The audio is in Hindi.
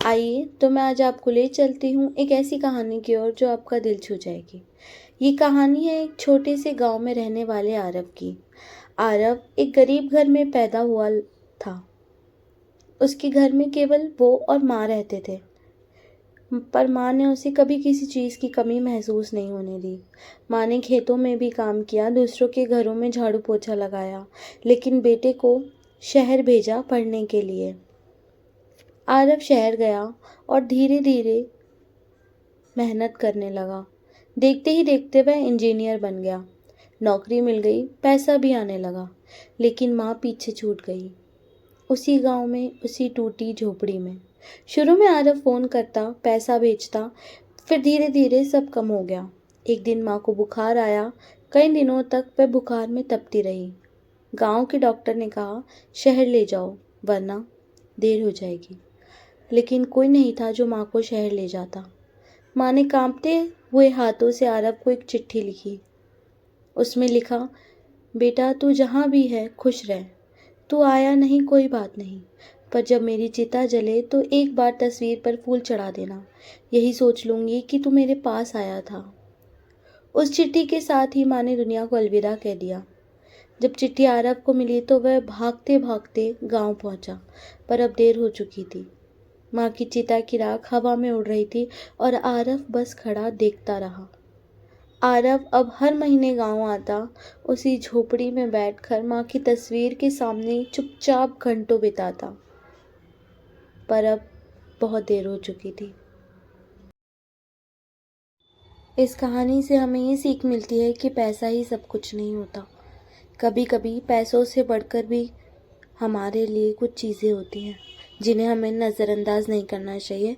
आइए तो मैं आज आपको ले चलती हूँ एक ऐसी कहानी की ओर जो आपका दिल छू जाएगी। ये कहानी है एक छोटे से गांव में रहने वाले आरव की। आरव एक गरीब घर में पैदा हुआ था। उसके घर में केवल वो और माँ रहते थे, पर माँ ने उसे कभी किसी चीज़ की कमी महसूस नहीं होने दी। माँ ने खेतों में भी काम किया, दूसरों के घरों में झाड़ू पोछा लगाया, लेकिन बेटे को शहर भेजा पढ़ने के लिए। आरव शहर गया और धीरे धीरे मेहनत करने लगा। देखते ही देखते वह इंजीनियर बन गया। नौकरी मिल गई, पैसा भी आने लगा, लेकिन माँ पीछे छूट गई। उसी गांव में, उसी टूटी झोपड़ी में। शुरू में आरव फोन करता, पैसा भेजता, फिर धीरे धीरे सब कम हो गया। एक दिन माँ को बुखार आया। कई दिनों तक वह बुखार में तपती रही। गांव के डॉक्टर ने कहा, शहर ले जाओ वरना देर हो जाएगी। लेकिन कोई नहीं था जो माँ को शहर ले जाता। माँ ने कांपते हुए हाथों से आरव को एक चिट्ठी लिखी। उसमें लिखा, बेटा तू जहाँ भी है खुश रह। तू आया नहीं कोई बात नहीं, पर जब मेरी चिता जले तो एक बार तस्वीर पर फूल चढ़ा देना। यही सोच लूँगी कि तू मेरे पास आया था। उस चिट्ठी के साथ ही माँ ने दुनिया को अलविदा कह दिया। जब चिट्ठी आरव को मिली तो वह भागते भागते गांव पहुंचा, पर अब देर हो चुकी थी। माँ की चिता की राख हवा में उड़ रही थी और आरव बस खड़ा देखता रहा। आरव अब हर महीने गांव आता, उसी झोपड़ी में बैठकर माँ की तस्वीर के सामने चुपचाप घंटों बिताता। पर अब बहुत देर हो चुकी थी। इस कहानी से हमें ये सीख मिलती है कि पैसा ही सब कुछ नहीं होता। कभी कभी पैसों से बढ़कर भी हमारे लिए कुछ चीज़ें होती हैं जिन्हें हमें नज़रअंदाज नहीं करना चाहिए और